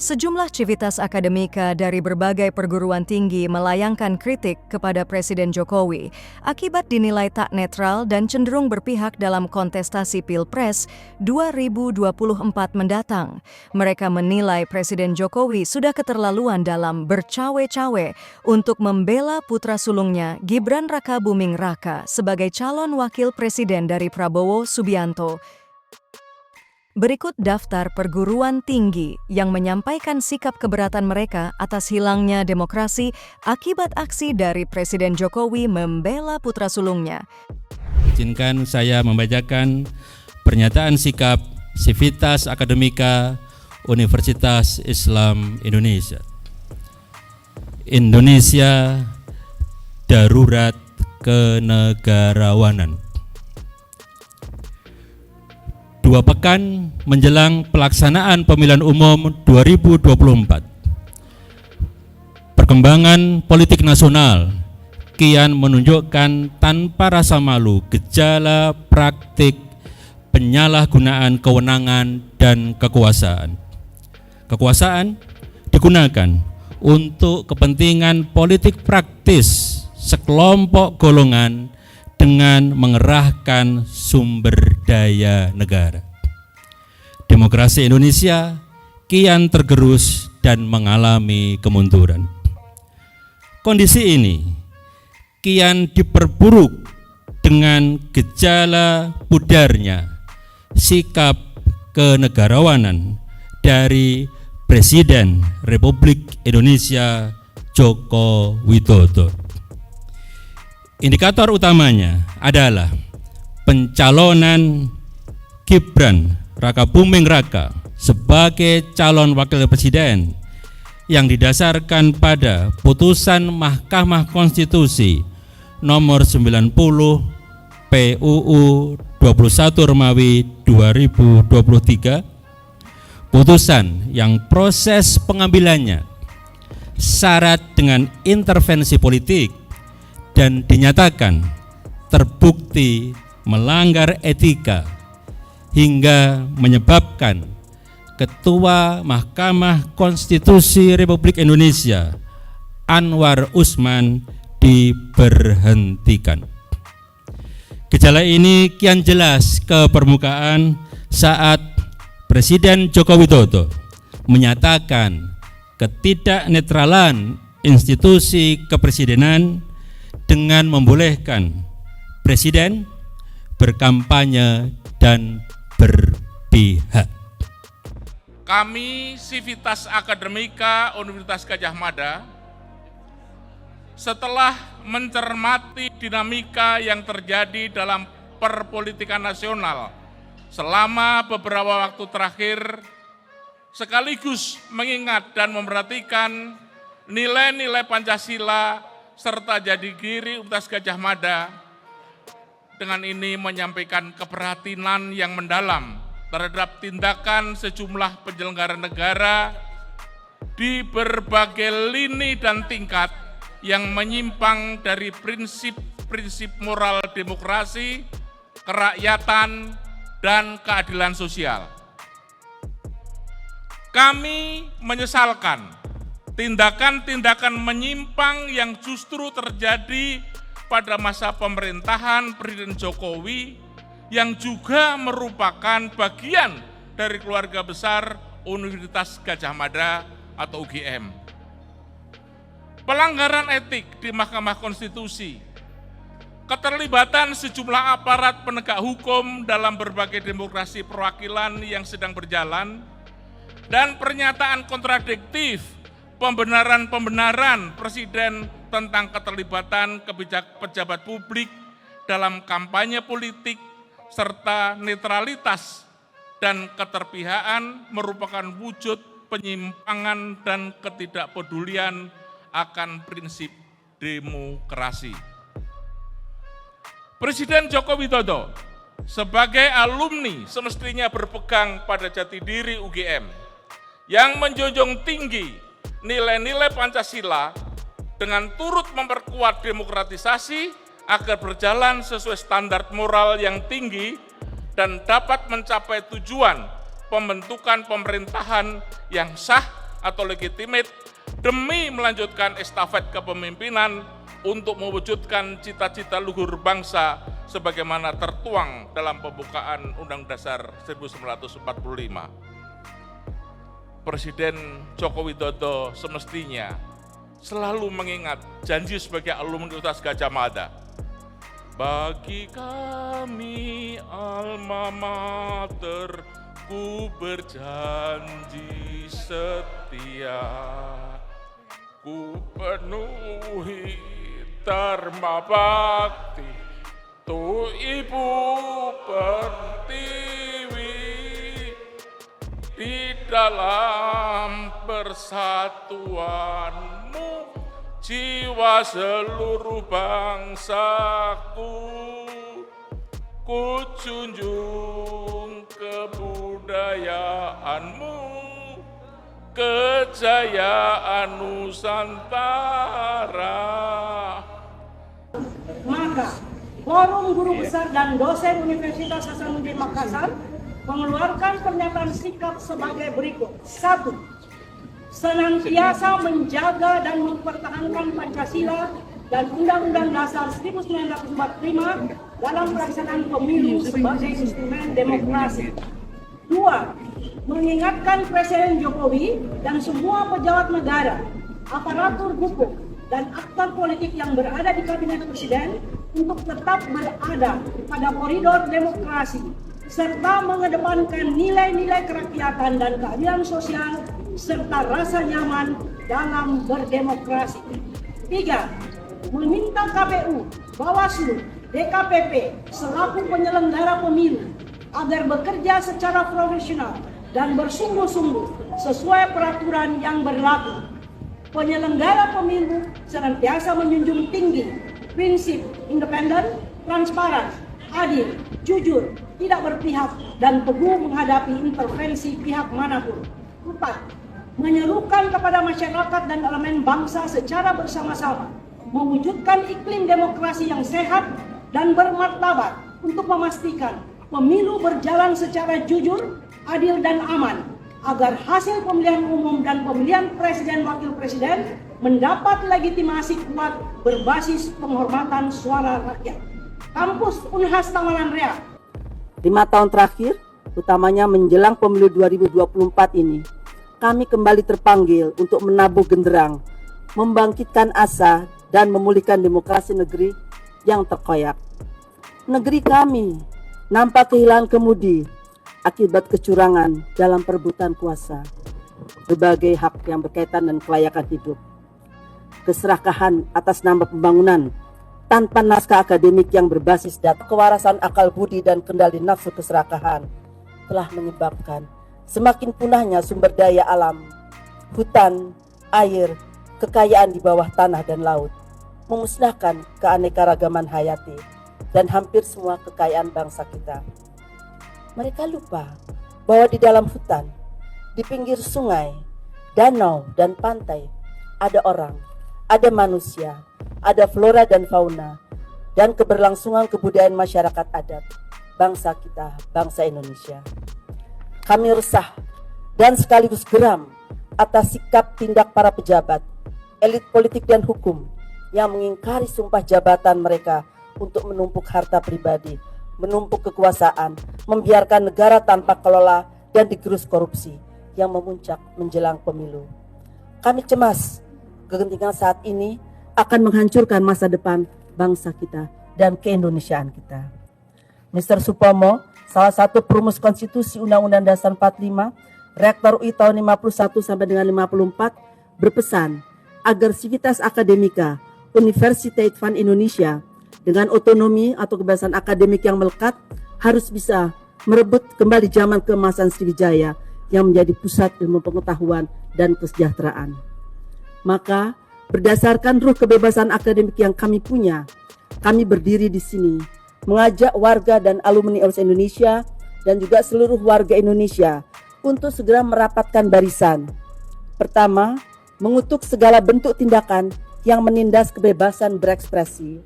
Sejumlah civitas akademika dari berbagai perguruan tinggi melayangkan kritik kepada Presiden Jokowi akibat dinilai tak netral dan cenderung berpihak dalam kontestasi Pilpres 2024 mendatang. Mereka menilai Presiden Jokowi sudah keterlaluan dalam bercawe-cawe untuk membela putra sulungnya Gibran Rakabuming Raka sebagai calon wakil presiden dari Prabowo Subianto. Berikut daftar perguruan tinggi yang menyampaikan sikap keberatan mereka atas hilangnya demokrasi akibat aksi dari Presiden Jokowi membela putra sulungnya. Izinkan saya membacakan pernyataan sikap Civitas Akademika Universitas Islam Indonesia. Indonesia darurat kenegarawanan. 2 pekan menjelang pelaksanaan pemilihan umum 2024, perkembangan politik nasional kian menunjukkan tanpa rasa malu gejala praktik penyalahgunaan kewenangan dan kekuasaan. Kekuasaan digunakan untuk kepentingan politik praktis sekelompok golongan dengan mengerahkan sumber daya negara. Demokrasi Indonesia kian tergerus dan mengalami kemunduran. Kondisi ini kian diperburuk dengan gejala pudarnya sikap kenegarawanan dari Presiden Republik Indonesia Joko Widodo. Indikator utamanya adalah pencalonan Gibran Rakabuming Raka sebagai calon wakil presiden yang didasarkan pada putusan Mahkamah Konstitusi nomor 90 PUU 21 Romawi 2023, putusan yang proses pengambilannya syarat dengan intervensi politik dan dinyatakan terbukti melanggar etika hingga menyebabkan Ketua Mahkamah Konstitusi Republik Indonesia Anwar Usman diberhentikan. Gejala ini kian jelas ke permukaan saat Presiden Joko Widodo menyatakan ketidaknetralan institusi kepresidenan dengan membolehkan presiden berkampanye dan berpihak. Kami Civitas Akademika Universitas Gadjah Mada setelah mencermati dinamika yang terjadi dalam perpolitikan nasional selama beberapa waktu terakhir, sekaligus mengingat dan memperhatikan nilai-nilai Pancasila serta jati diri Universitas Gadjah Mada, dengan ini menyampaikan keprihatinan yang mendalam terhadap tindakan sejumlah penyelenggara negara di berbagai lini dan tingkat yang menyimpang dari prinsip-prinsip moral demokrasi, kerakyatan, dan keadilan sosial. Kami menyesalkan tindakan-tindakan menyimpang yang justru terjadi pada masa pemerintahan Presiden Jokowi yang juga merupakan bagian dari keluarga besar Universitas Gadjah Mada atau UGM. Pelanggaran etik di Mahkamah Konstitusi, keterlibatan sejumlah aparat penegak hukum dalam berbagai demokrasi perwakilan yang sedang berjalan, dan pernyataan kontradiktif pembenaran-pembenaran Presiden tentang keterlibatan pejabat publik dalam kampanye politik serta netralitas dan keterpihakan merupakan wujud penyimpangan dan ketidakpedulian akan prinsip demokrasi. Presiden Joko Widodo sebagai alumni semestinya berpegang pada jati diri UGM yang menjunjung tinggi nilai-nilai Pancasila dengan turut memperkuat demokratisasi agar berjalan sesuai standar moral yang tinggi dan dapat mencapai tujuan pembentukan pemerintahan yang sah atau legitimate demi melanjutkan estafet kepemimpinan untuk mewujudkan cita-cita luhur bangsa sebagaimana tertuang dalam pembukaan Undang-Undang Dasar 1945. Presiden Joko Widodo semestinya selalu mengingat janji sebagai alumni Universitas Gadjah Mada. Bagi kami alma mater, ku berjanji setia, ku penuhi dharma bakti, tu Ibu Pertiwi, di dalam persatuanmu jiwa seluruh bangsaku, ku junjung kebudayaanmu, kejayaan Nusantara. Maka, Forum Guru Besar dan Dosen Universitas Hasanuddin Makassar mengeluarkan pernyataan sikap sebagai berikut. 1. Senantiasa menjaga dan mempertahankan Pancasila dan Undang-Undang Dasar 1945 dalam pelaksanaan pemilu sebagai instrumen demokrasi. 2. Mengingatkan Presiden Jokowi dan semua pejabat negara, aparatur hukum, dan aktor politik yang berada di kabinet presiden untuk tetap berada pada koridor demokrasi serta mengedepankan nilai-nilai kerakyatan dan keadilan sosial serta rasa nyaman dalam berdemokrasi. 3. Meminta KPU, Bawaslu, DKPP selaku penyelenggara pemilu agar bekerja secara profesional dan bersungguh-sungguh sesuai peraturan yang berlaku. Penyelenggara pemilu senantiasa menjunjung tinggi prinsip independen, transparan, adil, jujur, tidak berpihak, dan teguh menghadapi intervensi pihak manapun. 4. Menyerukan kepada masyarakat dan elemen bangsa secara bersama-sama mewujudkan iklim demokrasi yang sehat dan bermartabat untuk memastikan pemilu berjalan secara jujur, adil, dan aman, agar hasil pemilihan umum dan pemilihan presiden wakil presiden mendapat legitimasi kuat berbasis penghormatan suara rakyat. Kampus Unhas Tawanan Rea. 5 tahun terakhir, utamanya menjelang pemilu 2024 ini, kami kembali terpanggil untuk menabuh genderang, membangkitkan asa, dan memulihkan demokrasi negeri yang terkoyak. Negeri kami nampak kehilangan kemudi akibat kecurangan dalam perebutan kuasa, berbagai hak yang berkaitan dengan kelayakan hidup, keserakahan atas nama pembangunan tanpa naskah akademik yang berbasis data, kewarasan akal budi dan kendali nafsu keserakahan telah menyebabkan semakin punahnya sumber daya alam, hutan, air, kekayaan di bawah tanah dan laut, memusnahkan keanekaragaman hayati dan hampir semua kekayaan bangsa kita. Mereka lupa bahwa di dalam hutan, di pinggir sungai, danau, dan pantai ada orang, ada manusia, ada flora dan fauna, dan keberlangsungan kebudayaan masyarakat adat bangsa kita, bangsa Indonesia. Kami resah dan sekaligus geram atas sikap tindak para pejabat, elit politik dan hukum yang mengingkari sumpah jabatan mereka untuk menumpuk harta pribadi, menumpuk kekuasaan, membiarkan negara tanpa kelola dan digerus korupsi yang memuncak menjelang pemilu. Kami cemas kegentingan saat ini akan menghancurkan masa depan bangsa kita dan keindonesiaan kita. Mr. Supomo, salah satu perumus konstitusi Undang-Undang Dasar 45, Rektor UI tahun 51 sampai dengan 54, berpesan agar Civitas Academica Universitas Van Indonesia dengan otonomi atau kebebasan akademik yang melekat harus bisa merebut kembali zaman keemasan Sriwijaya yang menjadi pusat ilmu pengetahuan dan kesejahteraan. Maka berdasarkan ruh kebebasan akademik yang kami punya, kami berdiri di sini mengajak warga dan alumni Universitas Indonesia dan juga seluruh warga Indonesia untuk segera merapatkan barisan. Pertama, mengutuk segala bentuk tindakan yang menindas kebebasan berekspresi.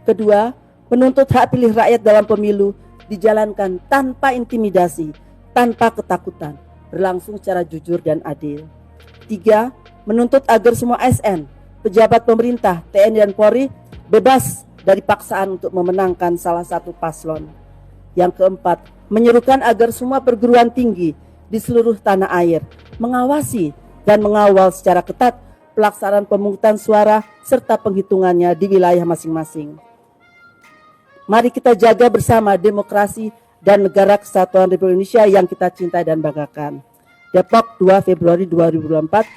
Kedua, menuntut hak pilih rakyat dalam pemilu dijalankan tanpa intimidasi, tanpa ketakutan, berlangsung secara jujur dan adil. Tiga, menuntut agar semua ASN, pejabat pemerintah, TNI dan Polri bebas dari paksaan untuk memenangkan salah satu paslon. Yang keempat, menyerukan agar semua perguruan tinggi di seluruh tanah air mengawasi dan mengawal secara ketat pelaksanaan pemungutan suara serta penghitungannya di wilayah masing-masing. Mari kita jaga bersama demokrasi dan negara kesatuan Republik Indonesia yang kita cintai dan banggakan. Depok, 2 Februari 2024.